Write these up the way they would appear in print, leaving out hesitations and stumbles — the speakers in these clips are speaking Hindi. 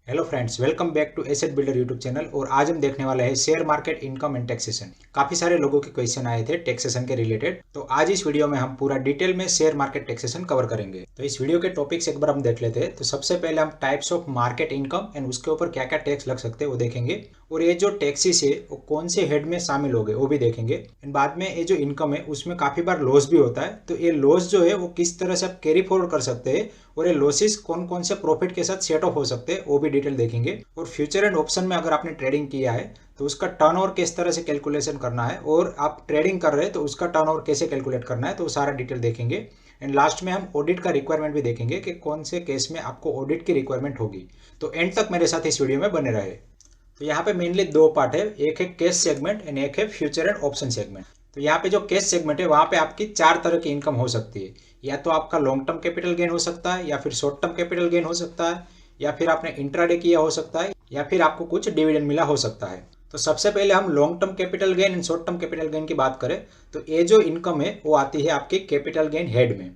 Hello friends, welcome back to asset builder YouTube channel. और आज हम देखने वाले हैं share market income and taxation. काफी सारे लोगों के क्वेश्चन आए थे टैक्सेशन के रिलेटेड, तो आज इस वीडियो में हम पूरा डिटेल में शेयर मार्केट टैक्सेशन कवर करेंगे। तो इस वीडियो के टॉपिक्स एक बार हम देख लेते हैं। तो सबसे पहले हम types of market income and उसके ऊपर क्या क्या टैक्स लग सकते हैं वो देखेंगे, और ये जो टैक्सेस है वो कौन से हेड में शामिल हो गए वो भी देखेंगे। एंड बाद में ये जो इनकम है उसमें काफी बार लॉस भी होता है, तो ये लॉस जो है वो किस तरह से आप कैरी फॉरवर्ड कर सकते हैं, और ये लॉसेस कौन कौन से प्रॉफिट के साथ सेट ऑफ हो सकते हैं वो भी डिटेल देखेंगे। और फ्यूचर एंड ऑप्शन में अगर आपने ट्रेडिंग किया है तो उसका टर्नओवर किस तरह से कैलकुलेशन करना है, और आप ट्रेडिंग कर रहे हैं तो उसका टर्नओवर कैसे कैलकुलेट करना है, तो वो सारा डिटेल देखेंगे। एंड लास्ट में हम ऑडिट का रिक्वायरमेंट भी देखेंगे कि कौन से केस में आपको ऑडिट की रिक्वायरमेंट होगी। तो एंड तक मेरे साथ इस वीडियो में बने रहे। तो यहाँ पे मेनली दो पार्ट है, एक है कैश सेगमेंट एंड एक है फ्यूचर एंड ऑप्शन सेगमेंट। तो यहाँ पे जो कैश सेगमेंट है वहाँ पे आपकी चार तरह की इनकम हो सकती है। या तो आपका लॉन्ग टर्म कैपिटल गेन हो सकता है, या फिर शॉर्ट टर्म कैपिटल गेन हो सकता है, या फिर आपने इंट्राडे किया हो सकता है, या फिर आपको कुछ डिविडेंड मिला हो सकता है। तो सबसे पहले हम long term capital gain and short term capital gain की बात करें तो ये जो इनकम है वो आती है आपकी कैपिटल गेन हेड में।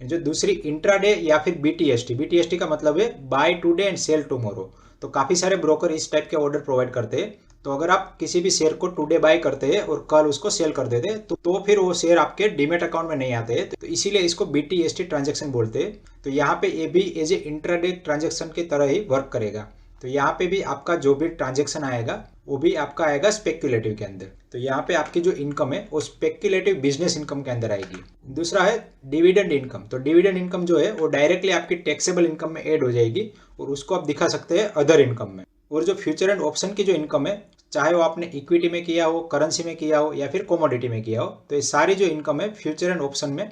जो दूसरी इंट्राडे या फिर बीटीएसटी का मतलब है buy today and sell tomorrow. तो काफी सारे ब्रोकर इस टाइप के ऑर्डर प्रोवाइड करते हैं। तो अगर आप किसी भी शेयर को टुडे बाय करते हैं और कल उसको सेल कर देते हैं तो फिर वो शेयर आपके डीमेट अकाउंट में नहीं आते हैं, तो इसीलिए इसको बीटीएसटी ट्रांजेक्शन बोलते हैं। तो यहाँ पे ये भी एज ए इंट्राडे ट्रांजेक्शन की तरह ही वर्क करेगा। तो यहाँ पे भी आपका जो भी ट्रांजेक्शन आएगा वो भी आपका आएगा स्पेक्युलेटिव के अंदर। तो यहाँ पे आपकी जो इनकम है वो स्पेक्युलेटिव बिजनेस इनकम के अंदर आएगी। दूसरा है डिविडेंड इनकम। तो डिविडेंड इनकम जो है वो डायरेक्टली आपकी टैक्सेबल इनकम में ऐड हो जाएगी, और उसको आप दिखा सकते हैं अदर इनकम में। और जो फ्यूचर एंड ऑप्शन की जो इनकम है, चाहे वो आपने इक्विटी में किया हो, करेंसी में किया हो, या फिर कमोडिटी में किया हो, तो ये सारी जो इनकम है फ्यूचर एंड ऑप्शन में,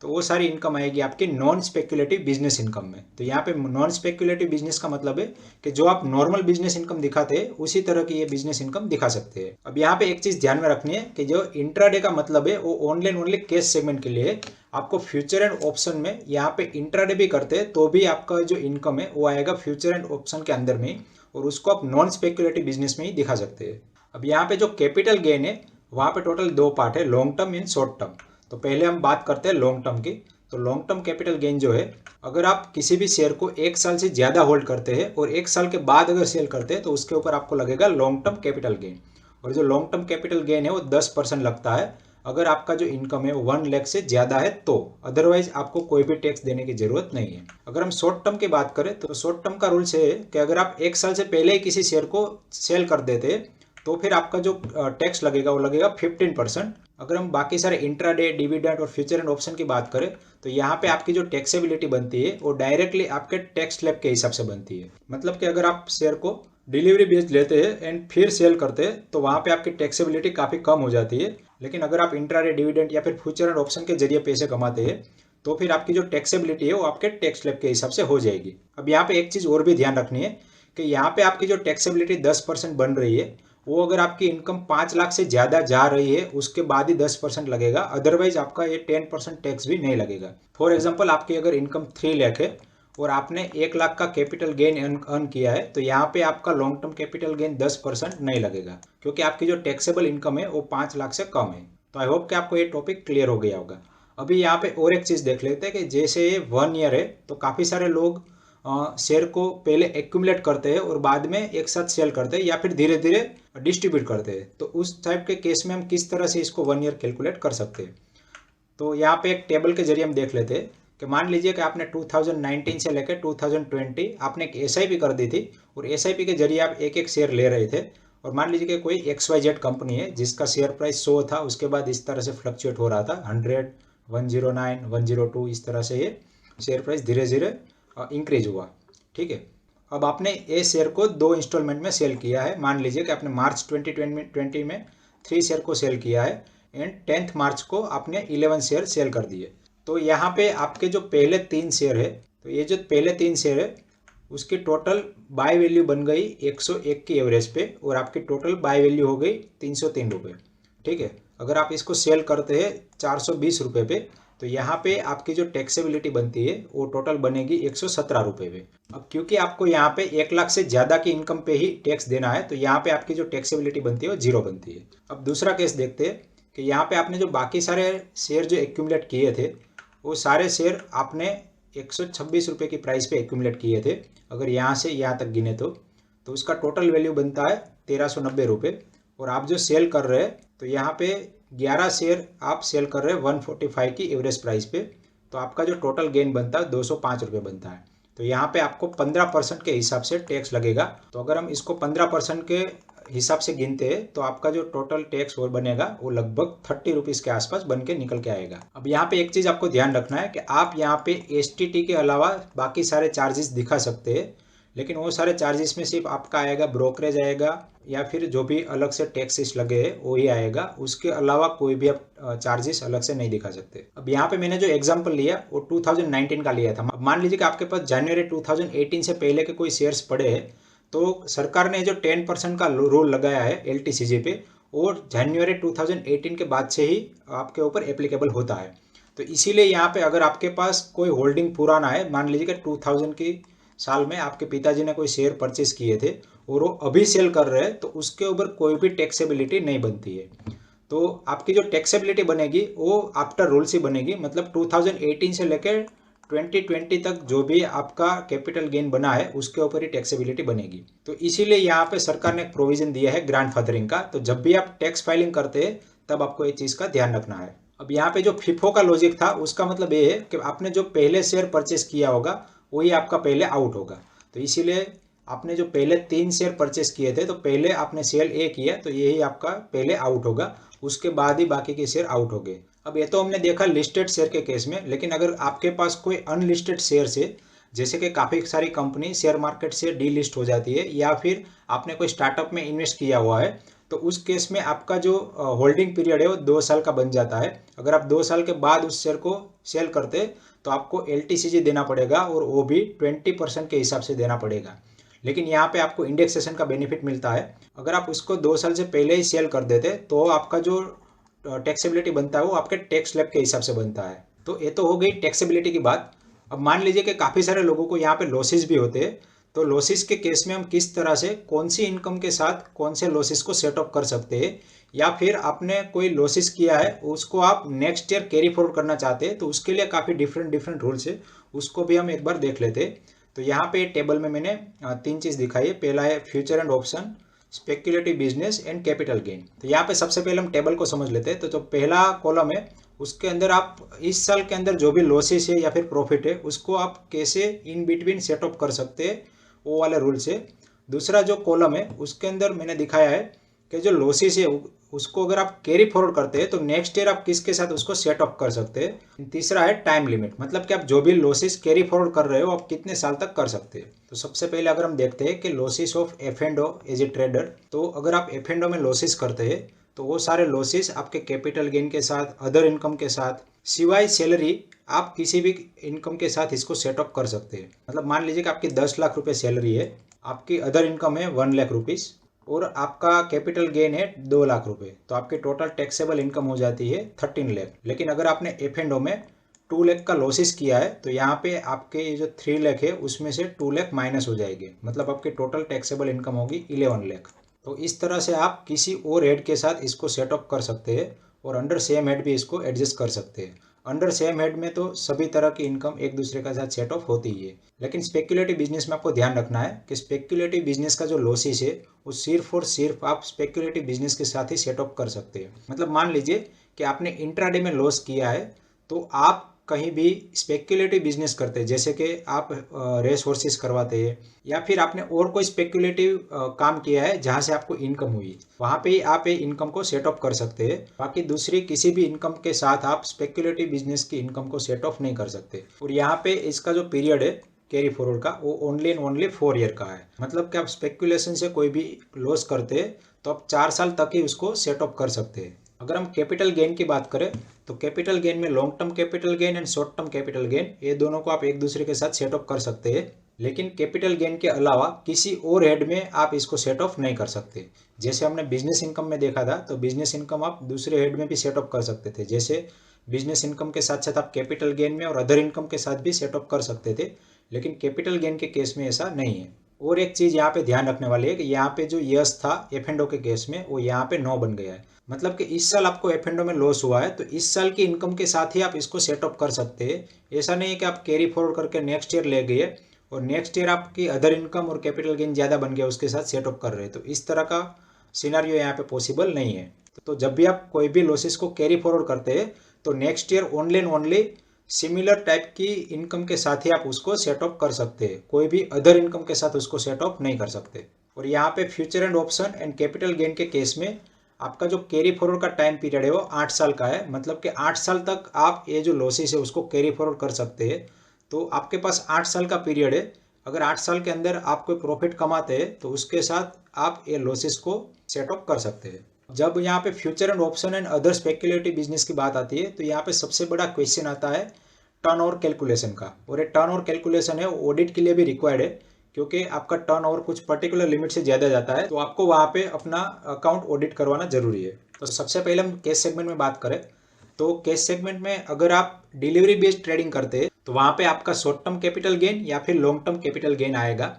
तो वो सारी इनकम आएगी आपकी नॉन स्पेक्युलेटिव बिजनेस इनकम में। तो यहाँ पे नॉन स्पेक्युलेटिव बिजनेस का मतलब है कि जो आप नॉर्मल बिजनेस इनकम दिखाते हैं उसी तरह की ये बिजनेस इनकम दिखा सकते हैं। अब यहाँ पे एक चीज ध्यान में रखनी है कि जो इंट्राडे का मतलब है वो only and only cash segment के लिए है। आपको फ्यूचर एंड ऑप्शन में यहाँ पे इंट्राडे भी करते हैं तो भी आपका जो इनकम है वो आएगा फ्यूचर एंड ऑप्शन के अंदर में, और उसको आप नॉन स्पेक्युलेटिव बिजनेस में ही दिखा सकते हैं। अब यहाँ पे जो कैपिटल गेन है वहाँ पे टोटल दो पार्ट है, long term and short term. तो पहले हम बात करते हैं लॉन्ग टर्म की। तो लॉन्ग टर्म कैपिटल गेन जो है, अगर आप किसी भी शेयर को एक साल से ज्यादा होल्ड करते हैं और एक साल के बाद अगर सेल करते हैं तो उसके ऊपर आपको लगेगा लॉन्ग टर्म कैपिटल गेन। और जो लॉन्ग टर्म कैपिटल गेन है वो 10% लगता है अगर आपका जो इनकम है वो 1 लाख से ज्यादा है तो। अदरवाइज आपको कोई भी टैक्स देने की जरूरत नहीं है। अगर हम शॉर्ट टर्म की बात करें तो शॉर्ट टर्म का रूल्स है कि अगर आप एक साल से पहले ही किसी शेयर को सेल कर देते हैं तो फिर आपका जो टैक्स लगेगा वो लगेगा 15%। अगर हम बाकी सारे इंट्राडे, डिविडेंड और फ्यूचर एंड ऑप्शन की बात करें तो यहाँ पे आपकी जो टैक्सेबिलिटी बनती है वो डायरेक्टली आपके टैक्स स्लैब के हिसाब से बनती है। मतलब कि अगर आप शेयर को डिलीवरी बेस्ड लेते हैं एंड फिर सेल करते हैं तो वहाँ पे आपकी टैक्सेबिलिटी काफ़ी कम हो जाती है। लेकिन अगर आप इंट्राडे, डिविडेंड या फिर फ्यूचर एंड ऑप्शन के जरिए पैसे कमाते हैं तो फिर आपकी जो टैक्सेबिलिटी है वो आपके टैक्स स्लैब के हिसाब से हो जाएगी। अब यहाँ पे एक चीज़ और भी ध्यान रखनी है कि यहाँ पे आपकी जो टैक्सेबिलिटी 10% बन रही है वो अगर आपकी इनकम 5 लाख से ज़्यादा जा रही है उसके बाद ही 10% लगेगा, अदरवाइज आपका ये 10% टैक्स भी नहीं लगेगा। फॉर एग्जाम्पल आपकी अगर इनकम 3 लाख है और आपने 1 लाख का कैपिटल गेन अर्न किया है तो यहाँ पे आपका लॉन्ग टर्म कैपिटल गेन 10% नहीं लगेगा, क्योंकि आपकी जो टैक्सेबल इनकम है वो 5 लाख से कम है। तो आई होप कि आपको ये टॉपिक क्लियर हो गया होगा। अभी यहाँ पे और एक चीज़ देख लेते हैं कि जैसे ये 1 ईयर है तो काफ़ी सारे लोग शेयर को पहले एक्यूमुलेट करते हैं और बाद में एक साथ सेल करते हैं या फिर धीरे धीरे डिस्ट्रीब्यूट करते हैं। तो उस टाइप के केस में हम किस तरह से इसको 1 ईयर कैलकुलेट कर सकते हैं, तो यहाँ पे एक टेबल के जरिए हम देख लेते हैं कि मान लीजिए कि आपने 2019 से लेकर 2020 आपने एक एसआईपी कर दी थी, और एसआईपी के जरिए आप एक एक शेयर ले रहे थे। और मान लीजिए कि कोई XYZ कंपनी है जिसका शेयर प्राइस 100 था, उसके बाद इस तरह से फ्लक्चुएट हो रहा था 100, 109, 102, इस तरह से ये शेयर प्राइस धीरे धीरे इंक्रीज हुआ। ठीक है, अब आपने ये शेयर को 2 इंस्टॉलमेंट में सेल किया है। मान लीजिए कि आपने मार्च 2020 में 3 शेयर को सेल किया है एंड 10 मार्च को आपने 11 शेयर सेल कर दिए। तो यहाँ पे आपके जो पहले 3 शेयर है, तो ये जो पहले 3 शेयर है उसकी टोटल बाय वैल्यू बन गई 101 की एवरेज पे, और आपकी टोटल बाय वैल्यू हो गई 303 रुपये। ठीक है, अगर आप इसको सेल करते हैं 420 रुपये पे तो यहाँ पे आपकी जो टैक्सेबिलिटी बनती है वो टोटल बनेगी 117 रुपये पे। अब क्योंकि आपको यहाँ पे 1 लाख से ज़्यादा की इनकम पे ही टैक्स देना है तो यहाँ पे आपकी जो टैक्सेबिलिटी बनती है वो 0 बनती है। अब दूसरा केस देखते हैं कि यहाँ पे आपने जो बाकी सारे शेयर जो एक्यूमुलेट किए थे वो सारे शेयर आपने 126 रुपये की प्राइस पे एक्यूमुलेट किए थे, अगर यहाँ से यहाँ तक गिने तो उसका टोटल वैल्यू बनता है 1390 रुपये। और आप जो सेल कर रहे हैं तो यहाँ पे 11 शेयर आप सेल कर रहे हैं 145 की एवरेज प्राइस पे, तो आपका जो टोटल गेन बनता है 205 रुपये बनता है। तो यहाँ पे आपको 15% के हिसाब से टैक्स लगेगा। तो अगर हम इसको 15% के हिसाब से गिनते हैं तो आपका जो टोटल टैक्स और बनेगा वो लगभग 30 रुपीज़ के आसपास बन के निकल के आएगा। अब यहाँ पे एक चीज़ आपको ध्यान रखना है कि आप यहाँ पे STT के अलावा बाकी सारे चार्जेस दिखा सकते हैं, लेकिन वो सारे चार्जेस में सिर्फ आपका आएगा ब्रोकरेज आएगा या फिर जो भी अलग से टैक्सेस लगे हैं वो ही आएगा, उसके अलावा कोई भी आप चार्जेस अलग से नहीं दिखा सकते। अब यहाँ पे मैंने जो एग्जांपल लिया वो 2019 का लिया था। अब मान लीजिए कि आपके पास जनवरी 2018 से पहले के कोई शेयर्स पड़े हैं, तो सरकार ने जो 10% का रूल लगाया है LTCJ पे, और जनवरी 2018 के बाद से ही आपके ऊपर एप्लीकेबल होता है। तो इसीलिए यहाँ पे अगर आपके पास कोई होल्डिंग पुराना है, मान लीजिए कि 2000 की साल में आपके पिताजी ने कोई शेयर परचेस किए थे और वो अभी सेल कर रहे हैं, तो उसके ऊपर कोई भी टैक्सेबिलिटी नहीं बनती है। तो आपकी जो टैक्सेबिलिटी बनेगी वो आफ्टर रूल्स ही बनेगी, मतलब 2018 से लेकर 2020 तक जो भी आपका कैपिटल गेन बना है उसके ऊपर ही टैक्सेबिलिटी बनेगी। तो इसीलिए यहाँ पे सरकार ने एक प्रोविजन दिया है ग्रैंडफादरिंग का। तो जब भी आप टैक्स फाइलिंग करते हैं तब आपको ये चीज़ का ध्यान रखना है। अब यहाँ पे जो FIFO का लॉजिक था उसका मतलब ये है कि आपने जो पहले शेयर परचेस किया होगा वही आपका पहले आउट होगा। तो इसीलिए आपने जो पहले 3 शेयर परचेस किए थे तो पहले आपने सेल A किया तो यही आपका पहले आउट होगा, उसके बाद ही बाकी के शेयर आउट हो गए। अब ये तो हमने देखा लिस्टेड शेयर के केस में, लेकिन अगर आपके पास कोई अनलिस्टेड शेयर है, जैसे कि काफ़ी सारी कंपनी शेयर मार्केट से डीलिस्ट हो जाती है या फिर आपने कोई स्टार्टअप में इन्वेस्ट किया हुआ है, तो उस केस में आपका जो होल्डिंग पीरियड है वो 2 साल का बन जाता है। अगर आप 2 साल के बाद उस शेयर को सेल करते तो आपको LTCJ देना पड़ेगा और वो भी 20% के हिसाब से देना पड़ेगा। लेकिन यहाँ पे आपको इंडेक्सेशन का बेनिफिट मिलता है। अगर आप उसको 2 साल से पहले ही सेल कर देते तो आपका जो टैक्सेबिलिटी बनता है वो आपके टैक्स स्लैब के हिसाब से बनता है। तो ये तो हो गई टैक्सेबिलिटी की बात। अब मान लीजिए कि काफ़ी सारे लोगों को यहाँ पे लॉसेस भी होते हैं, तो लॉसेस के केस में हम किस तरह से कौन सी इनकम के साथ कौन से लॉसेस को सेट अप कर सकते हैं, या फिर आपने कोई लॉसेस किया है उसको आप नेक्स्ट ईयर कैरी फॉरवर्ड करना चाहते हैं, तो उसके लिए काफ़ी डिफरेंट रूल्स है, उसको भी हम एक बार देख लेते हैं। तो यहाँ पे टेबल में मैंने 3 चीज़ दिखाई है। पहला है future and option, speculative business and capital gain. तो यहाँ पे सबसे पहले हम टेबल को समझ लेते हैं। तो जो पहला कॉलम है उसके अंदर आप इस साल के अंदर जो भी लॉसेस है या फिर प्रॉफिट है उसको आप कैसे इन बिटवीन सेटअप कर सकते हैं, वो वाले रूल से। दूसरा जो कॉलम है उसके अंदर मैंने दिखाया है कि जो लॉसेस है उसको अगर आप कैरी फॉरवर्ड करते हैं तो नेक्स्ट ईयर आप किसके साथ उसको सेटअप कर सकते हैं। तीसरा है टाइम लिमिट, मतलब कि आप जो भी लॉसेस कैरी फॉरवर्ड कर रहे हो आप कितने साल तक कर सकते हैं। तो सबसे पहले अगर हम देखते हैं कि losses of F&O as a trader, तो अगर आप F&O में लॉसेस करते हैं तो वो सारे लॉसेस आपके कैपिटल गेन के साथ, अदर इनकम के साथ, सिवाय सैलरी आप किसी भी इनकम के साथ इसको सेटअप कर सकते हैं। मतलब मान लीजिए कि आपकी 10 लाख रुपए सैलरी है, आपकी अदर इनकम है 1 लाख रुपीज़ और आपका कैपिटल गेन है 2 लाख रुपए, तो आपकी टोटल टैक्सेबल इनकम हो जाती है 13 लाख। लेकिन अगर आपने F&O में 2 लाख का लॉसेस किया है तो यहाँ पे आपके जो 3 लाख है उसमें से 2 लाख माइनस हो जाएगी, मतलब आपकी टोटल टैक्सेबल इनकम होगी 11 लाख। तो इस तरह से आप किसी और हेड के साथ इसको सेटअप कर सकते हैं और अंडर सेम हेड भी इसको एडजस्ट कर सकते हैं। अंडर सेम हेड में तो सभी तरह की इनकम एक दूसरे के साथ सेट ऑफ होती ही है, लेकिन स्पेक्युलेटिव बिजनेस में आपको ध्यान रखना है कि स्पेक्युलेटिव बिजनेस का जो लॉसेस है वो सिर्फ और सिर्फ आप स्पेक्युलेटिव बिजनेस के साथ ही सेट ऑफ कर सकते हैं। मतलब मान लीजिए कि आपने इंट्राडे में लॉस किया है तो आप कहीं भी स्पेक्युलेटिव बिजनेस करते हैं, जैसे कि आप रेस हॉर्सेस करवाते हैं या फिर आपने और कोई स्पेक्युलेटिव काम किया है जहां से आपको इनकम हुई, वहां पे ही आप इनकम को सेट ऑफ कर सकते हैं। बाकी दूसरी किसी भी इनकम के साथ आप स्पेक्युलेटिव बिजनेस की इनकम को सेट ऑफ नहीं कर सकते। और यहाँ पे इसका जो पीरियड है कैरी फॉरवर्ड का वो ओनली एंड ओनली 4 ईयर का है। मतलब कि आप स्पेक्युलेशन से कोई भी लॉस करते हैं तो आप 4 साल तक ही उसको सेट ऑफ कर सकते हैं। अगर हम कैपिटल गेन की बात करें तो कैपिटल गेन में long term capital gain and short term capital gain, ये दोनों को आप एक दूसरे के साथ सेट ऑफ कर सकते हैं। लेकिन कैपिटल गेन के अलावा किसी और हेड में आप इसको सेट ऑफ नहीं कर सकते। जैसे हमने बिजनेस इनकम में देखा था, तो बिजनेस इनकम आप दूसरे हेड में भी सेट ऑफ कर सकते थे। जैसे बिजनेस इनकम के साथ साथ आप कैपिटल गेन में और अदर इनकम के साथ भी सेट ऑफ कर सकते थे, लेकिन कैपिटल गेन के केस में ऐसा नहीं है। और एक चीज़ यहाँ पे ध्यान रखने वाली है कि यहाँ पे जो यस था F&O के केस में वो यहाँ पे 9 बन गया है। मतलब कि इस साल आपको F&O में लॉस हुआ है तो इस साल की इनकम के साथ ही आप इसको सेटअप कर सकते हैं। ऐसा नहीं है कि आप कैरी फॉरवर्ड करके नेक्स्ट ईयर ले गए और नेक्स्ट ईयर आपकी अदर इनकम और कैपिटल गेन ज़्यादा बन गया उसके साथ सेटअप कर रहे हैं, तो इस तरह का सिनारियो यहाँ पे पॉसिबल नहीं है। तो जब भी आप कोई भी लॉसेस को कैरी फॉरवर्ड करते हैं तो next year only and only similar type की इनकम के साथ ही आप उसको सेटअप कर सकते हैं, कोई भी अदर इनकम के साथ उसको सेटअप नहीं कर सकते। और यहाँ पे future and option and capital gain के केस में आपका जो कैरी फॉरवर्ड का टाइम पीरियड है वो 8 साल का है। मतलब कि 8 साल तक आप ये जो लॉसेस है उसको कैरी फॉरवर्ड कर सकते हैं। तो आपके पास 8 साल का पीरियड है। अगर 8 साल के अंदर आप कोई प्रॉफिट कमाते हैं तो उसके साथ आप ये लॉसेस को सेटअप कर सकते हैं। जब यहाँ पे future and option and other speculative business की बात आती है तो यहाँ पे सबसे बड़ा क्वेश्चन आता है टर्नओवर कैलकुलेशन का। और ये टर्नओवर कैलकुलेशन है ऑडिट के लिए भी रिक्वायर्ड है, क्योंकि आपका टर्नओवर कुछ पर्टिकुलर लिमिट से ज़्यादा जाता है तो आपको वहाँ पे अपना अकाउंट ऑडिट करवाना जरूरी है। तो सबसे पहले हम कैश सेगमेंट में बात करें तो कैश सेगमेंट में अगर आप डिलीवरी बेस्ड ट्रेडिंग करते हैं तो वहाँ पे आपका शॉर्ट टर्म कैपिटल गेन या फिर लॉन्ग टर्म कैपिटल गेन आएगा।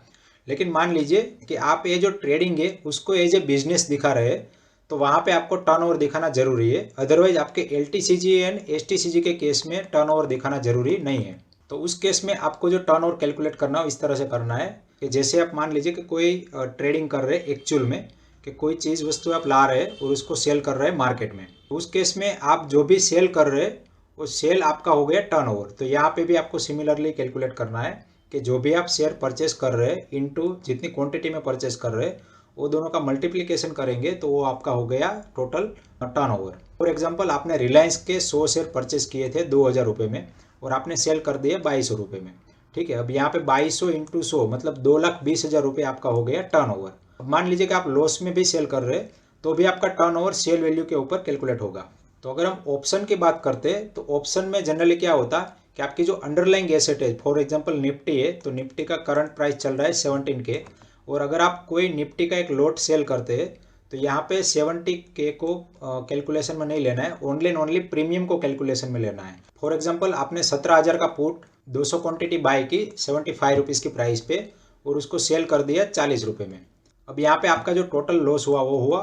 लेकिन मान लीजिए कि आप ये जो ट्रेडिंग है उसको एज ए बिजनेस दिखा रहे हैं तो वहाँ पे आपको टर्नओवर दिखाना जरूरी है। अदरवाइज आपके LTCG एंड STCG के केस में टर्नओवर दिखाना जरूरी नहीं है। तो उस केस में आपको जो टर्नओवर कैलकुलेट करना हो इस तरह से करना है कि जैसे आप मान लीजिए कि कोई ट्रेडिंग कर रहे हैं एक्चुअल में, कि कोई चीज़ वस्तु आप ला रहे हैं और उसको सेल कर रहे हैं मार्केट में, तो उस केस में आप जो भी सेल कर रहे हैं वो सेल आपका हो गया टर्नओवर। तो यहाँ पे भी आपको सिमिलरली कैलकुलेट करना है कि जो भी आप शेयर परचेस कर रहे हैं इनटू जितनी क्वांटिटी में परचेस कर रहे हैं वो दोनों का मल्टीप्लिकेशन करेंगे तो वो आपका हो गया टोटल टर्नओवर। फॉर एग्जांपल आपने रिलायंस के 100 शेयर परचेस किए थे 2000 रुपये में और आपने सेल कर दिए 2200 रुपये में। ठीक है, अब यहाँ पे 2200 इंटू 100 मतलब 2,20,000 रुपये आपका हो गया टर्नओवर। अब मान लीजिए कि आप लॉस में भी सेल कर रहे हैं तो भी आपका टर्नओवर सेल वैल्यू के ऊपर कैलकुलेट होगा। तो अगर हम ऑप्शन की बात करते हैं तो ऑप्शन में जनरली क्या होता है कि आपकी जो अंडरलाइंग एसेट है, फॉर एग्जांपल निफ्टी है तो निफ्टी का करंट प्राइस चल रहा है 17K और अगर आप कोई निफ्टी का एक लोट सेल करते हैं तो यहाँ पे 70K को कैलकुलेशन में नहीं लेना है, ओनली एंड ओनली प्रीमियम को कैलकुलेशन में लेना है। फॉर एग्जांपल आपने 17,000 का पुट 200 क्वांटिटी बाय की 75 रुपीज़ की प्राइस पे और उसको सेल कर दिया 40 रुपये में। अब यहाँ पे आपका जो टोटल लॉस हुआ वो हुआ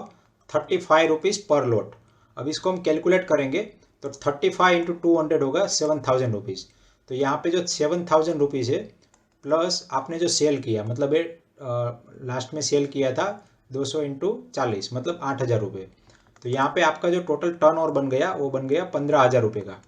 35 रुपीज़ पर लोट। अब इसको हम कैलकुलेट करेंगे तो 35 इंटू 200 होगा 7,000 रुपीज़। तो यहाँ पे जो 7,000 रुपीज़ है प्लस आपने जो सेल किया मतलब ये लास्ट में सेल किया था 200 इंटू 40 मतलब 8,000 रुपये। तो यहाँ पे आपका जो टोटल टर्नओवर बन गया वो बन गया 15,000 रुपये का।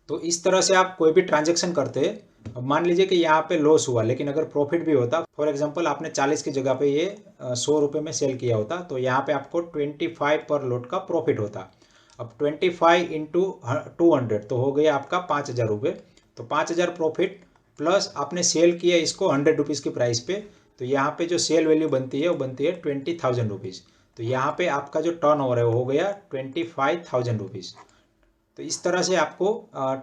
तो इस तरह से आप कोई भी ट्रांजेक्शन करते हैं। अब मान लीजिए कि यहाँ पे लॉस हुआ लेकिन अगर प्रॉफिट भी होता, फॉर एग्जांपल आपने 40 की जगह पे ये 100 रुपये में सेल किया होता तो यहाँ पे आपको 25 पर लोट का प्रॉफिट होता। अब 25 इंटू 200 तो हो गया आपका 5,000 रुपये। तो 5,000 प्रॉफिट प्लस आपने सेल किया इसको 100 रुपीज़ की प्राइस पे, तो यहाँ पे जो सेल वैल्यू बनती है वो बनती है 20,000 रुपीज़। तो यहाँ पे आपका जो टर्नओवर है वो हो गया 25,000 रुपीज़। तो इस तरह से आपको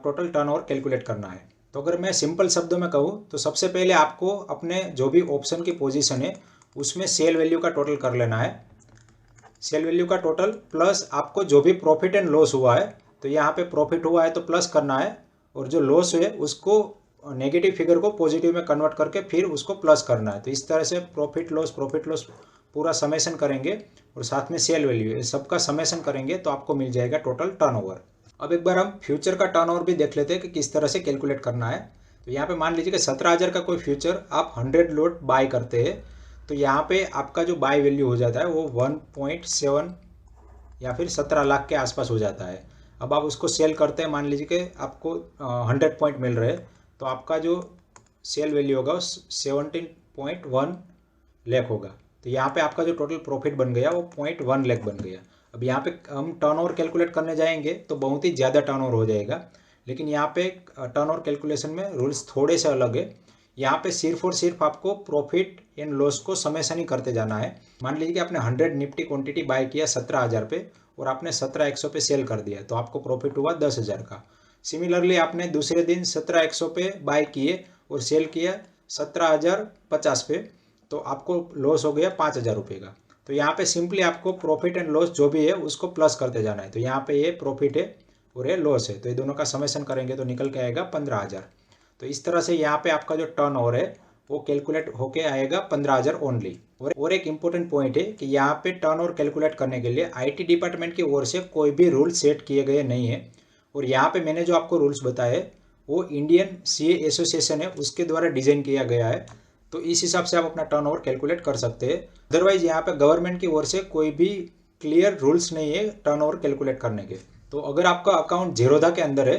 टोटल टर्नओवर कैलकुलेट करना है। तो अगर मैं सिंपल शब्दों में कहूँ तो सबसे पहले आपको अपने जो भी ऑप्शन की पोजीशन है उसमें सेल वैल्यू का टोटल कर लेना है। सेल वैल्यू का टोटल प्लस आपको जो भी प्रॉफिट एंड लॉस हुआ है तो यहाँ पे प्रॉफिट हुआ है तो प्लस करना है और जो लॉस है उसको नेगेटिव फिगर को पॉजिटिव में कन्वर्ट करके फिर उसको प्लस करना है। तो इस तरह से प्रॉफिट लॉस पूरा समेशन करेंगे और साथ में सेल वैल्यू सबका समेशन करेंगे तो आपको मिल जाएगा टोटल टर्नओवर। अब एक बार हम फ्यूचर का टर्नओवर भी देख लेते हैं कि किस तरह से कैलकुलेट करना है। तो यहाँ पे मान लीजिए कि 17,000 का कोई फ्यूचर आप 100 लोट बाय करते हैं तो यहाँ पे आपका जो बाय वैल्यू हो जाता है वो 1.7 या फिर 17 लाख के आसपास हो जाता है। अब आप उसको सेल करते हैं, मान लीजिए कि आपको 100 पॉइंट मिल रहे हैं तो आपका जो सेल वैल्यू होगा 17.1 लाख होगा। तो यहाँ पे आपका जो टोटल प्रॉफिट बन गया वो 0.1 लाख बन गया। अब यहाँ पे हम टर्नओवर कैलकुलेट करने जाएंगे तो बहुत ही ज़्यादा टर्नओवर हो जाएगा, लेकिन यहाँ पे टर्नओवर कैलकुलेशन में रूल्स थोड़े से अलग है। यहाँ पे सिर्फ और सिर्फ आपको प्रॉफिट एंड लॉस को समेशन ही करते जाना है। मान लीजिए कि आपने 100 निफ्टी क्वांटिटी बाय किया 17,000 पे और आपने 17,100 पे सेल कर दिया तो आपको प्रॉफिट हुआ 10,000 का। सिमिलरली आपने दूसरे दिन 17,100 पे बाय किए और सेल किया 17,050 पे तो आपको लॉस हो गया 5,000 रुपये का। तो यहाँ पे सिंपली आपको प्रॉफिट एंड लॉस जो भी है उसको प्लस करते जाना है। तो यहाँ पे ये प्रॉफिट है और ये लॉस है तो ये दोनों का समेशन करेंगे तो निकल के आएगा 15,000। तो इस तरह से यहाँ पे आपका जो टर्नओवर है वो कैलकुलेट होके आएगा 15,000 ओनली। और एक इम्पोर्टेंट पॉइंट है कि यहाँ पे टर्नओवर कैलकुलेट करने के लिए IT डिपार्टमेंट की ओर से कोई भी रूल सेट किए गए नहीं है। और यहाँ पे मैंने जो आपको रूल्स बताए वो इंडियन CA एसोसिएशन है उसके द्वारा डिजाइन किया गया है। तो इस हिसाब से आप अपना टर्नओवर कैलकुलेट कर सकते हैं। अदरवाइज यहाँ पे गवर्नमेंट की ओर से कोई भी क्लियर रूल्स नहीं है टर्नओवर कैलकुलेट करने के। तो अगर आपका अकाउंट जीरोधा के अंदर है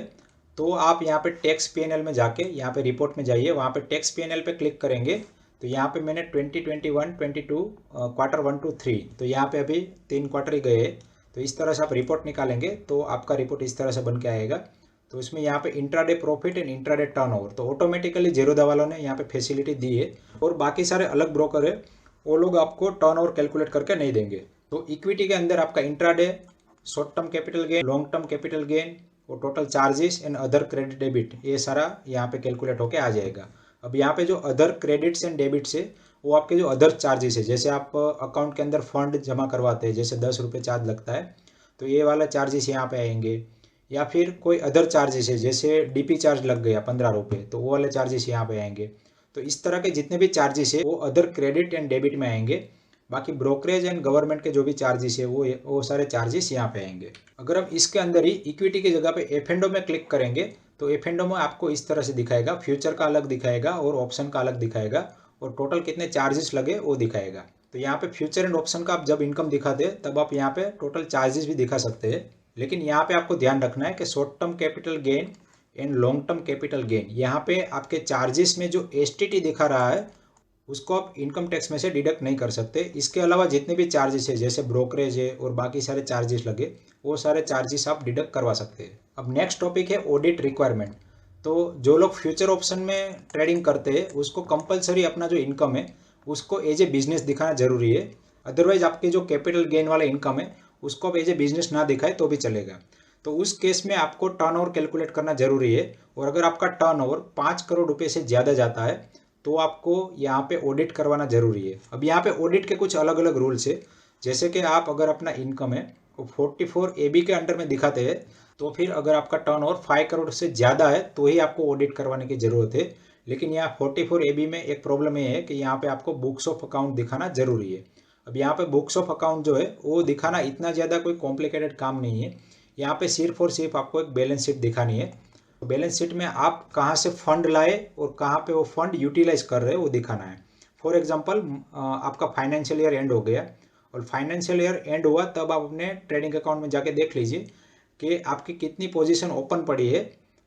तो आप यहाँ पे टैक्स PNL में जाके यहाँ पे रिपोर्ट में जाइए, वहाँ पे टैक्स PNL पे क्लिक करेंगे तो यहाँ पे मैंने 2021-22 क्वार्टर 1 to 3 तो यहाँ पे अभी 3 क्वार्टर ही गए। तो इस तरह से आप रिपोर्ट निकालेंगे तो आपका रिपोर्ट इस तरह से बन के आएगा। तो इसमें यहाँ पे intraday profit and intraday turnover तो ऑटोमेटिकली जीरोधा वालों ने यहाँ पे फैसिलिटी दी है। और बाकी सारे अलग ब्रोकर है वो लोग आपको टर्नओवर कैलकुलेट करके नहीं देंगे। तो इक्विटी के अंदर आपका intraday, short term capital gain, long term capital gain और total charges and other credit debit ये सारा यहाँ पे कैलकुलेट होके आ जाएगा। अब यहाँ पे जो अदर क्रेडिट्स एंड डेबिट्स है वो आपके जो अदर चार्जेस है, जैसे आप अकाउंट के अंदर फंड जमा करवाते हैं जैसे 10 रुपये चार्ज लगता है तो ये वाला चार्जेस यहाँ पे आएंगे। या फिर कोई अदर चार्जेस है जैसे DP चार्ज लग गया 15 रुपये तो वो वाले चार्जेस यहाँ पे आएंगे। तो इस तरह के जितने भी चार्जेस है वो अदर क्रेडिट एंड डेबिट में आएंगे। बाकी ब्रोकरेज एंड गवर्नमेंट के जो भी चार्जेस है वो सारे चार्जेस यहाँ पे आएंगे। अगर हम इसके अंदर ही इक्विटी की जगह पे F&O में क्लिक करेंगे तो F&O में आपको इस तरह से दिखाएगा, फ्यूचर का अलग दिखाएगा और ऑप्शन का अलग दिखाएगा और टोटल कितने चार्जेस लगे वो दिखाएगा। तो यहाँ पे फ्यूचर एंड ऑप्शन का आप जब इनकम दिखाते हैं तब आप यहाँ पे टोटल चार्जेस भी दिखा सकते हैं। लेकिन यहाँ पे आपको ध्यान रखना है कि short term capital gain and long term capital gain यहाँ पे आपके चार्जेस में जो STT दिखा रहा है उसको आप इनकम टैक्स में से डिडक्ट नहीं कर सकते। इसके अलावा जितने भी चार्जेस है जैसे ब्रोकरेज है और बाकी सारे चार्जेस लगे वो सारे चार्जेस आप डिडक्ट करवा सकते हैं। अब नेक्स्ट टॉपिक है ऑडिट रिक्वायरमेंट। तो जो लोग फ्यूचर ऑप्शन में ट्रेडिंग करते हैं उसको कंपलसरी अपना जो इनकम है उसको एज ए बिजनेस दिखाना जरूरी है। अदरवाइज आपके जो कैपिटल गेन वाला इनकम है उसको आप एज ए बिजनेस ना दिखाए तो भी चलेगा। तो उस केस में आपको टर्नओवर कैलकुलेट करना जरूरी है। और अगर आपका टर्नओवर 5 करोड़ रुपए से ज़्यादा जाता है तो आपको यहाँ पे ऑडिट करवाना जरूरी है। अब यहाँ पे ऑडिट के कुछ अलग अलग रूल्स है, जैसे कि आप अगर अपना इनकम है वो 44 AB के अंडर में दिखाते हैं तो फिर अगर आपका टर्नओवर 5 करोड़ से ज़्यादा है तो ही आपको ऑडिट करवाने की ज़रूरत है। लेकिन यहाँ 44 AB में एक प्रॉब्लम ये है कि यहाँ पे आपको बुक्स ऑफ अकाउंट दिखाना जरूरी है। अब यहाँ पे बुक्स ऑफ अकाउंट जो है वो दिखाना इतना ज़्यादा कोई कॉम्प्लिकेटेड काम नहीं है। यहाँ पे सिर्फ और सिर्फ आपको एक बैलेंस शीट दिखानी है। बैलेंस शीट में आप कहाँ से फंड लाए और कहाँ पे वो फंड यूटिलाइज कर रहे हैं वो दिखाना है। फॉर एग्जांपल आपका फाइनेंशियल ईयर एंड हो गया और फाइनेंशियल ईयर एंड हुआ तब आप अपने ट्रेडिंग अकाउंट में जाके देख लीजिए कि आपकी कितनी पोजीशन ओपन पड़ी है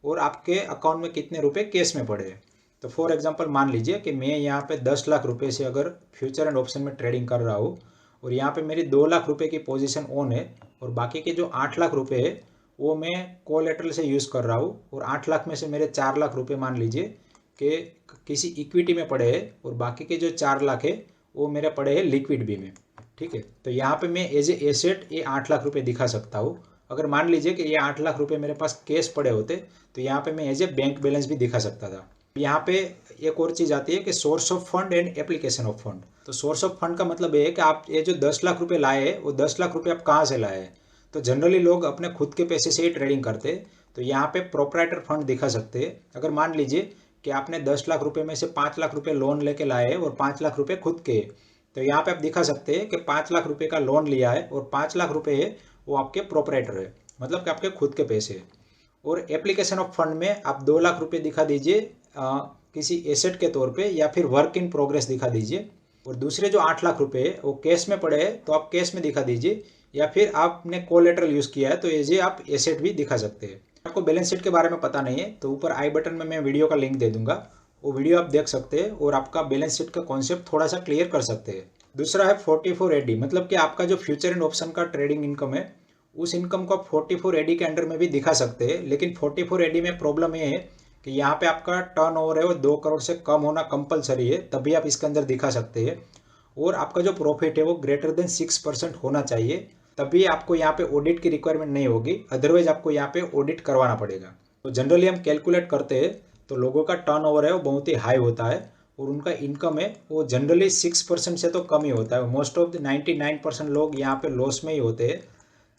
और आपके अकाउंट में कितने रुपए केस में पड़े हैं। तो फॉर एग्जांपल मान लीजिए कि मैं यहाँ पे 10 लाख रुपए से अगर फ्यूचर एंड ऑप्शन में ट्रेडिंग कर रहा हूँ और यहाँ पे मेरी 2 लाख रुपए की पोजीशन ऑन है और बाकी के जो 8 लाख रुपए है वो मैं कोलेटरल से यूज़ कर रहा हूँ और 8 लाख में से मेरे 4 लाख रुपए मान लीजिए कि किसी इक्विटी में पड़े हैं और बाकी के जो 4 लाख है वो मेरे पड़े हैं लिक्विड बी में। ठीक है, तो यहाँ पे मैं एज ए एसेट ये 8 लाख रुपए दिखा सकता हूँ। अगर मान लीजिए कि ये 8 लाख रुपए मेरे पास कैश पड़े होते तो यहाँ पे मैं एज ए बैंक बैलेंस भी दिखा सकता था। यहाँ पे एक और चीज़ आती है कि source of fund and application of fund. तो सोर्स ऑफ फंड का मतलब ये है कि आप ये जो 10 लाख रुपए लाए हैं वो 10 लाख रुपए आप कहाँ से लाए हैं। तो जनरली लोग अपने खुद के पैसे से ही ट्रेडिंग करते हैं। तो यहाँ पे प्रोप्राइटर फंड दिखा सकते हैं। अगर मान लीजिए कि आपने 10 लाख रुपए में से 5 लाख रुपए लोन लेके लाए हैं और 5 लाख रुपए खुद के, तो यहाँ पे आप दिखा सकते हैं कि 5 लाख रुपए का लोन लिया है और 5 लाख रुपए है वो आपके प्रोप्राइटर है, मतलब कि आपके खुद के पैसे। और एप्लीकेशन ऑफ फंड में आप 2 लाख रुपए दिखा दीजिए किसी एसेट के तौर पे या फिर वर्क इन प्रोग्रेस दिखा दीजिए। और दूसरे जो 8 लाख रुपए है वो कैश में पड़े हैं तो आप कैश में दिखा दीजिए या फिर आपने कोलेटरल यूज़ किया है तो ये आप एसेट भी दिखा सकते हैं। आपको बैलेंस शीट के बारे में पता नहीं है तो ऊपर आई बटन में मैं वीडियो का लिंक दे दूंगा, वो वीडियो आप देख सकते हैं और आपका बैलेंस शीट का कॉन्सेप्ट थोड़ा सा क्लियर कर सकते हैं। दूसरा है 44 AD, मतलब कि आपका जो फ्यूचर एंड ऑप्शन का ट्रेडिंग इनकम है उस इनकम को आप 44 AD के अंडर में भी दिखा सकते हैं। लेकिन 44 AD में प्रॉब्लम ये है कि यहाँ पे आपका टर्न ओवर है वो 2 करोड़ से कम होना कंपलसरी है, तभी आप इसके अंदर दिखा सकते हैं। और आपका जो प्रॉफिट है वो ग्रेटर देन 6% होना चाहिए, तभी आपको यहाँ पे ऑडिट की रिक्वायरमेंट नहीं होगी, अदरवाइज आपको यहाँ पे ऑडिट करवाना पड़ेगा। तो जनरली हम कैलकुलेट करते हैं तो लोगों का टर्न ओवर है वो बहुत ही हाई होता है और उनका इनकम है वो जनरली 6% से तो कम ही होता है। मोस्ट ऑफ द 99% लोग यहाँ पे लॉस में ही होते हैं।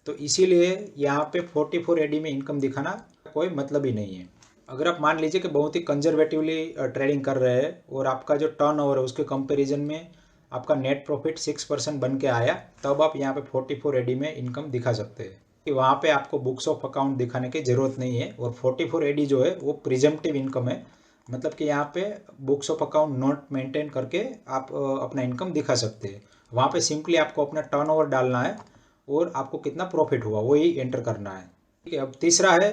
तो इसीलिए यहाँ पे 44 AD में इनकम दिखाना कोई मतलब ही नहीं है। अगर आप मान लीजिए कि बहुत ही कंजर्वेटिवली ट्रेडिंग कर रहे हैं और आपका जो टर्नओवर है उसके कंपैरिजन में आपका नेट प्रॉफिट 6% बन के आया, तब आप यहाँ पे 44 एडी में इनकम दिखा सकते हैं कि वहाँ पे आपको बुक्स ऑफ अकाउंट दिखाने की ज़रूरत नहीं है। और 44 एडी जो है वो प्रिजम्पटिव इनकम है, मतलब कि यहाँ पे books of account note maintain करके आप अपना इनकम दिखा सकते हैं। वहाँ पे सिंपली आपको अपना टर्नओवर डालना है और आपको कितना प्रॉफिट हुआ वही एंटर करना है। ठीक है, अब तीसरा है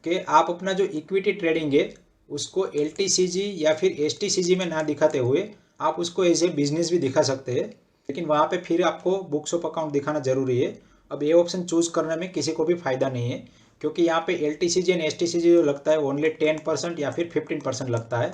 कि आप अपना जो इक्विटी ट्रेडिंग है उसको LTCG या फिर STCG में ना दिखाते हुए आप उसको एज ए बिजनेस भी दिखा सकते हैं, लेकिन वहाँ पे फिर आपको बुक्स ऑफ अकाउंट दिखाना जरूरी है। अब ये ऑप्शन चूज करने में किसी को भी फायदा नहीं है, क्योंकि यहाँ पे LTCG एंड STCG जो लगता है ओनली 10% या फिर 15% लगता है।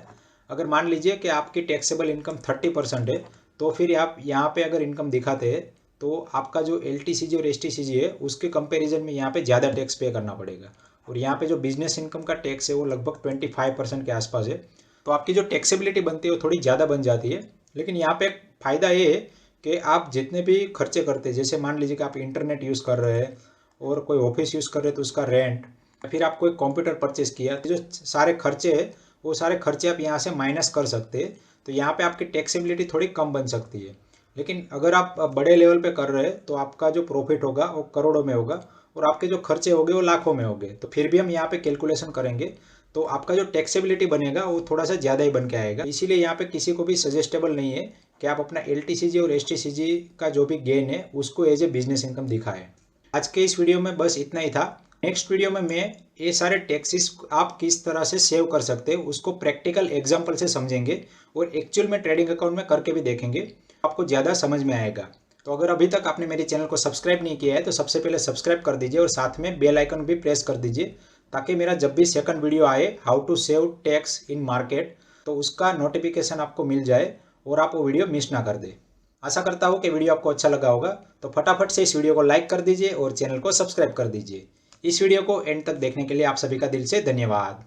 अगर मान लीजिए कि आपकी टैक्सेबल इनकम 30% है, तो फिर आप यहाँ पे अगर इनकम दिखाते हैं तो आपका जो LTCG और STCG है उसके कंपेरिजन में यहाँ पे ज़्यादा टैक्स पे करना पड़ेगा। और यहाँ पे जो बिजनेस इनकम का टैक्स है वो लगभग 25% के आसपास है, तो आपकी जो टैक्सेबिलिटी बनती है वो थोड़ी ज़्यादा बन जाती है। लेकिन यहाँ पे फ़ायदा ये है कि आप जितने भी खर्चे करते हैं, जैसे मान लीजिए कि आप इंटरनेट यूज़ कर रहे हैं और कोई ऑफिस यूज़ कर रहे हैं तो उसका रेंट, या फिर आप कोई कंप्यूटर परचेस किया, तो जो सारे खर्चे हैं वो सारे खर्चे आप यहाँ से माइनस कर सकते हैं। तो यहाँ पे आपकी टैक्सेबिलिटी थोड़ी कम बन सकती है। लेकिन अगर आप बड़े लेवल पे कर रहे हैं तो आपका जो प्रॉफिट होगा वो करोड़ों में होगा और आपके जो खर्चे होंगे वो लाखों में होंगे। तो फिर भी हम यहाँ पे कैलकुलेशन करेंगे तो आपका जो टैक्सेबिलिटी बनेगा वो थोड़ा सा ज़्यादा ही बन के आएगा। इसीलिए यहाँ पे किसी को भी सजेस्टेबल नहीं है कि आप अपना LTCG और STCG का जो भी गेन है उसको एज ए बिजनेस इनकम दिखाएं। आज के इस वीडियो में बस इतना ही था। नेक्स्ट वीडियो में मैं ये सारे टैक्सेस आप किस तरह से सेव कर सकते हैं उसको प्रैक्टिकल एग्जाम्पल से समझेंगे और एक्चुअल में ट्रेडिंग अकाउंट में करके भी देखेंगे, आपको ज़्यादा समझ में आएगा। तो अगर अभी तक आपने मेरे चैनल को सब्सक्राइब नहीं किया है तो सबसे पहले सब्सक्राइब कर दीजिए और साथ में बेल आइकन भी प्रेस कर दीजिए, ताकि मेरा जब भी सेकंड वीडियो आए how to save tax in market तो उसका नोटिफिकेशन आपको मिल जाए और आप वो वीडियो मिस ना कर दे। आशा करता हूँ कि वीडियो आपको अच्छा लगा होगा, तो फटाफट से इस वीडियो को लाइक कर दीजिए और चैनल को सब्सक्राइब कर दीजिए। इस वीडियो को एंड तक देखने के लिए आप सभी का दिल से धन्यवाद।